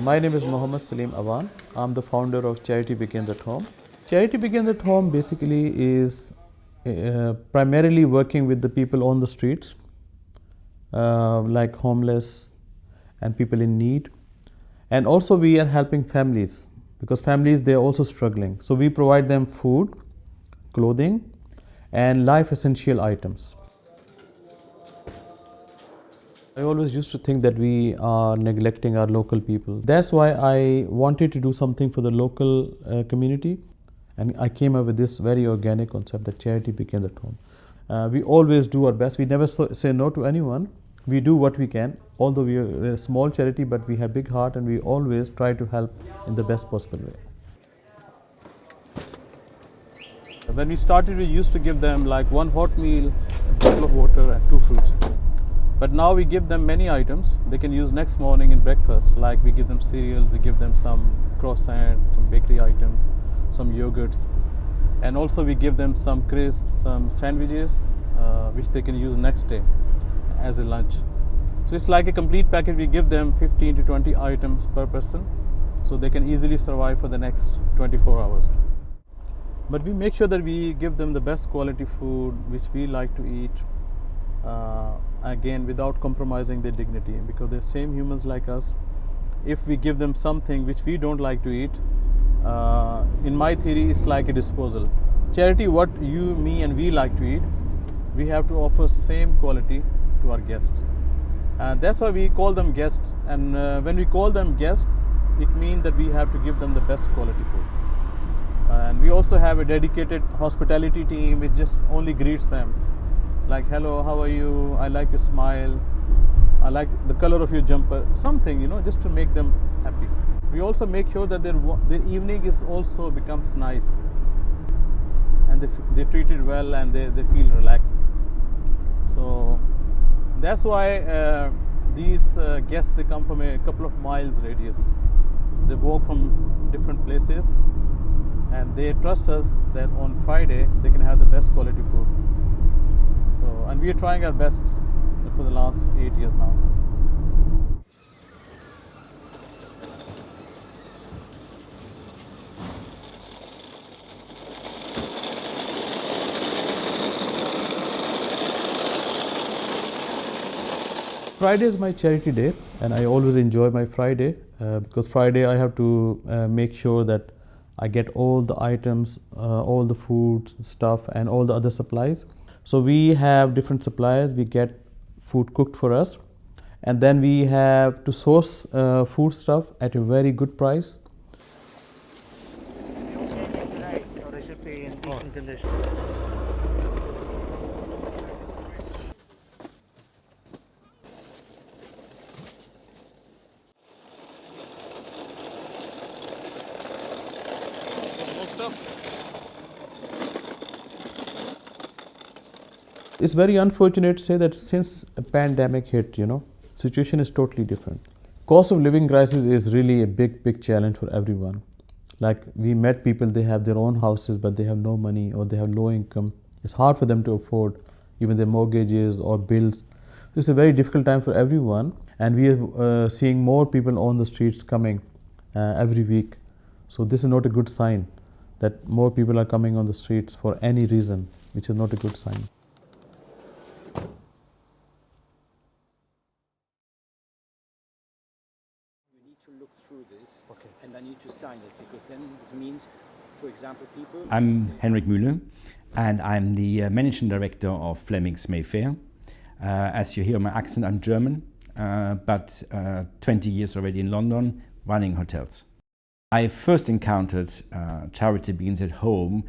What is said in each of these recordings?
My name is Mohammed Salim Awan. I'm the founder of Charity Begins at Home. Charity Begins at Home basically is primarily working with the people on the streets, like homeless and people in need. And also we are helping families because families, they're also struggling. So we provide them food, clothing, and life essential items. I always used to think that we are neglecting our local people. That's why I wanted to do something for the local community, and I came up with this very organic concept that charity begins at home. We always do our best. We never say no to anyone. We do what we can. Although we are a small charity, but we have big heart, and we always try to help in the best possible way. When we started, we used to give them like one hot meal, a bottle of water, and 2 fruits. But now we give them many items they can use next morning in breakfast. Like we give them cereal, we give them some croissant, some bakery items, some yogurts, and also we give them some crisps, some sandwiches, which they can use next day as a lunch. So it's like a complete package. We give them 15 to 20 items per person, so they can easily survive for the next 24 hours. But we make sure that we give them the best quality food which we like to eat. Again, without compromising their dignity, because they're same humans like us. If we give them something which we don't like to eat, in my theory, it's like a disposal. Charity, what you, me, and we like to eat, we have to offer same quality to our guests. That's why we call them guests. And when we call them guests, it means that we have to give them the best quality food. And we also have a dedicated hospitality team which just only greets them. Like, hello, how are you? I like your smile. I like the color of your jumper. Something, just to make them happy. We also make sure that their evening is also becomes nice. And they're treated well and they feel relaxed. So that's why these guests, they come from a couple of miles radius. They walk from different places and they trust us that on Friday they can have the best quality food. And we are trying our best for the last 8 years now. Friday is my charity day, and I always enjoy my Friday because Friday I have to make sure that I get all the items, all the food stuff, and all the other supplies. So we have different suppliers, we get food cooked for us, and then we have to source food stuff at a very good price. Tonight, so they should be in decent condition. More stuff. It's very unfortunate to say that since a pandemic hit, situation is totally different. Cost of living crisis is really a big challenge for everyone. Like we met people, they have their own houses, but they have no money or they have low income. It's hard for them to afford even their mortgages or bills. It's a very difficult time for everyone. And we are seeing more people on the streets coming every week. So this is not a good sign that more people are coming on the streets for any reason, which is not a good sign. To look through this, and I need to sign it, because then this means, for example, people... I'm Henrik Mühle, and I'm the Managing Director of Fleming's Mayfair. As you hear my accent, I'm German, but 20 years already in London, running hotels. I first encountered Charity Begins at Home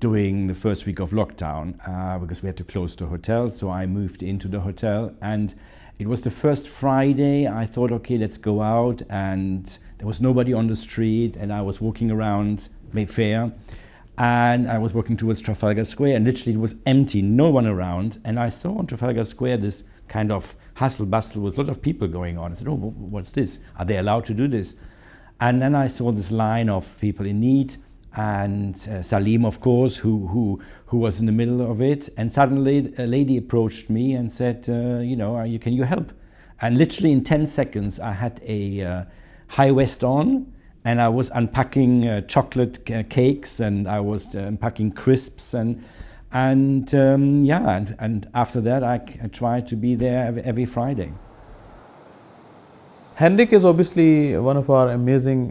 during the first week of lockdown, because we had to close the hotel, so I moved into the hotel, and it was the first Friday. I thought, okay, let's go out, and there was nobody on the street, and I was walking around Mayfair, and I was walking towards Trafalgar Square, and literally it was empty, no one around, and I saw on Trafalgar Square this kind of hustle bustle with a lot of people going on. I said, oh, what's this? Are they allowed to do this? And then I saw this line of people in need, and Salim, of course, who was in the middle of it. And suddenly a lady approached me and said, can you help? And literally in 10 seconds, I had a high vest on, and I was unpacking chocolate cakes, and I was unpacking crisps, and after that, I tried to be there every Friday. Henrik is obviously one of our amazing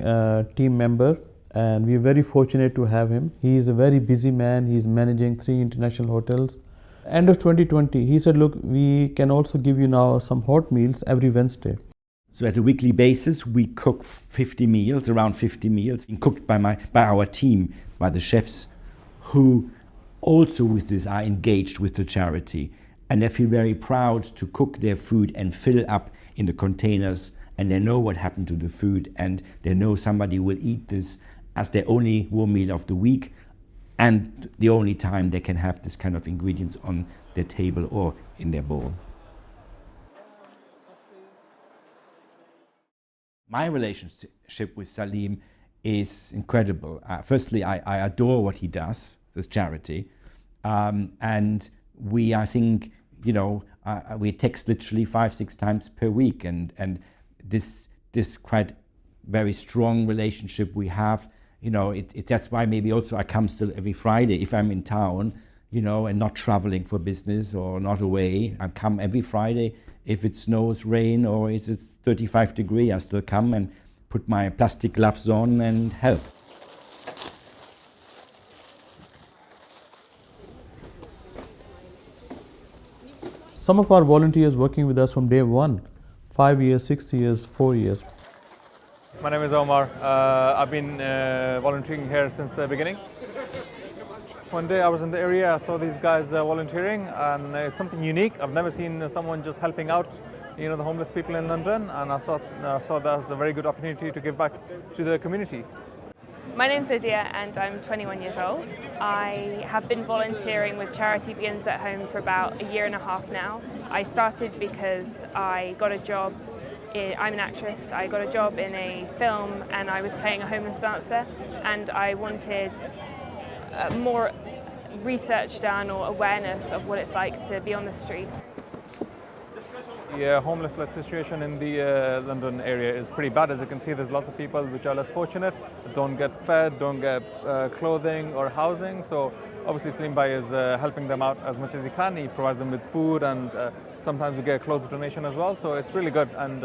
team member, and we're very fortunate to have him. He is a very busy man. He's managing 3 international hotels. End of 2020, he said, look, we can also give you now some hot meals every Wednesday. So at a weekly basis, we cook 50 meals, around 50 meals, being cooked by our team, by the chefs, who also with this are engaged with the charity. And they feel very proud to cook their food and fill up in the containers, and they know what happened to the food, and they know somebody will eat this as their only warm meal of the week, and the only time they can have this kind of ingredients on their table or in their bowl. My relationship with Salim is incredible. Firstly, I adore what he does, this charity, and I think, we text literally 5-6 times per week, and this quite very strong relationship we have. That's why maybe also I come still every Friday if I'm in town, and not traveling for business or not away. I come every Friday. If it snows, rain, or it's 35 degrees, I still come and put my plastic gloves on and help. Some of our volunteers working with us from day one, 5 years, 6 years, 4 years. My name is Omar. I've been volunteering here since the beginning. One day I was in the area, I saw these guys volunteering, and it's something unique. I've never seen someone just helping out, the homeless people in London, and I saw that as a very good opportunity to give back to the community. My name's Lydia and I'm 21 years old. I have been volunteering with Charity Begins at Home for about a year and a half now. I started because I got a job. I'm an actress. I got a job in a film and I was playing a homeless dancer, and I wanted more research done or awareness of what it's like to be on the streets. The homelessness situation in the London area is pretty bad. As you can see, there's lots of people which are less fortunate, don't get fed, don't get clothing or housing. So obviously Salim Bhai is helping them out as much as he can. He provides them with food, and sometimes we get a clothes donation as well. So it's really good, and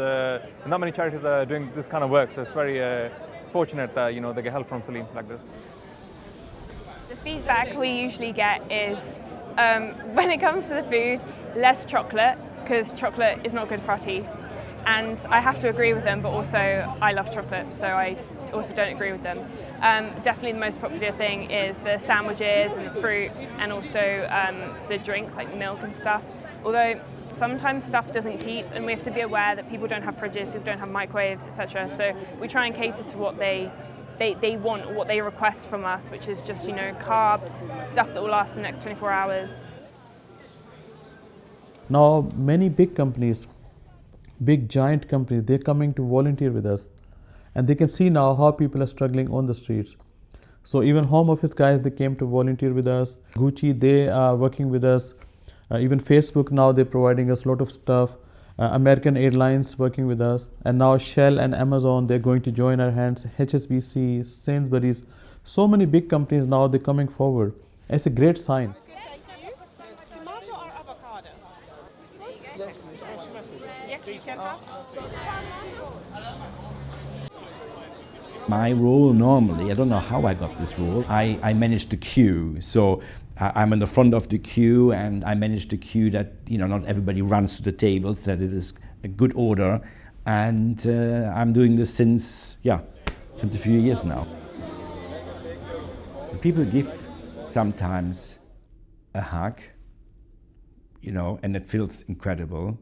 not many charities are doing this kind of work. So it's very fortunate that they get help from Salim like this. The feedback we usually get is, when it comes to the food, less chocolate, because chocolate is not good for our teeth. And I have to agree with them, but also I love chocolate, so I also don't agree with them. Definitely the most popular thing is the sandwiches and the fruit, and also the drinks like milk and stuff. Although sometimes stuff doesn't keep, and we have to be aware that people don't have fridges, people don't have microwaves, etc. So we try and cater to what they want, or what they request from us, which is just, carbs, stuff that will last the next 24 hours. Now, many big companies, big giant companies, they're coming to volunteer with us, and they can see now how people are struggling on the streets. So even home office guys, they came to volunteer with us. Gucci, they are working with us. Even Facebook now, they're providing us a lot of stuff. American Airlines working with us, and now Shell and Amazon, they're going to join our hands. HSBC, Sainsbury's, so many big companies now, they're coming forward. It's a great sign. Tomato or avocado? Yes, you can have. My role normally, I don't know how I got this role, I manage the queue. So I'm in the front of the queue, and I manage the queue that, not everybody runs to the tables, that it is a good order. And I'm doing this since a few years now. People give sometimes a hug, and it feels incredible.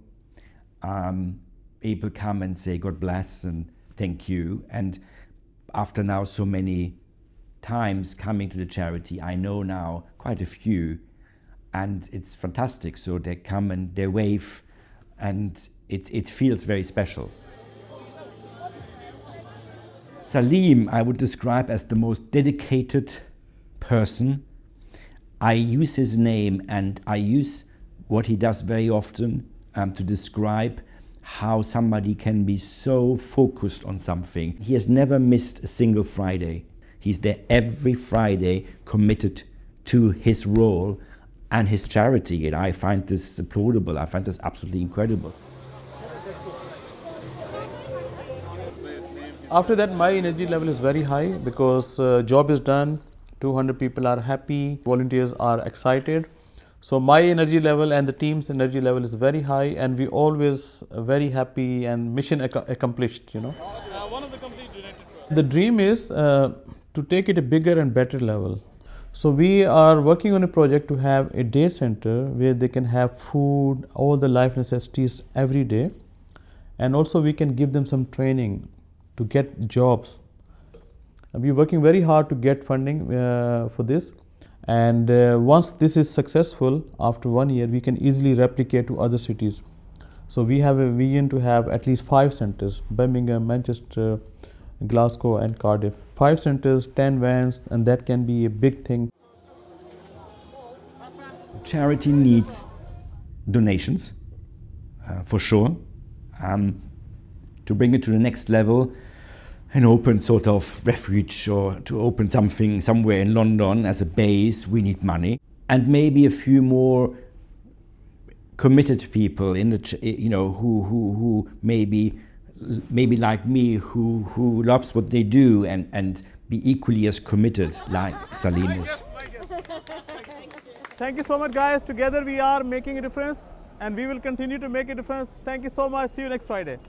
People come and say, God bless and thank you. And after now so many times coming to the charity, I know now quite a few, and it's fantastic. So they come and they wave, and it feels very special. Salim, I would describe as the most dedicated person. I use his name, and I use what he does very often to describe how somebody can be so focused on something. He has never missed a single Friday. He's there every Friday, committed to his role and his charity. And I find this applaudable. I find this absolutely incredible. After that, my energy level is very high because job is done, 200 people are happy, volunteers are excited. So my energy level and the team's energy level is very high, and we always very happy and mission accomplished, you know. One of the companies donated to us. The dream is to take it a bigger and better level. So we are working on a project to have a day center where they can have food, all the life necessities every day, and also we can give them some training to get jobs. We're working very hard to get funding for this, and once this is successful, after 1 year, we can easily replicate to other cities. So we have a vision to have at least 5 centers: Birmingham, Manchester, Glasgow and Cardiff. 5 centers, 10 vans, and that can be a big thing. Charity needs donations, for sure. To bring it to the next level, an open sort of refuge, or to open something somewhere in London as a base, we need money, and maybe a few more committed people in the, you know, who maybe like me, who loves what they do and be equally as committed like Salim is. Thank you so much, guys. Together we are making a difference, and we will continue to make a difference. Thank you so much. See you next Friday.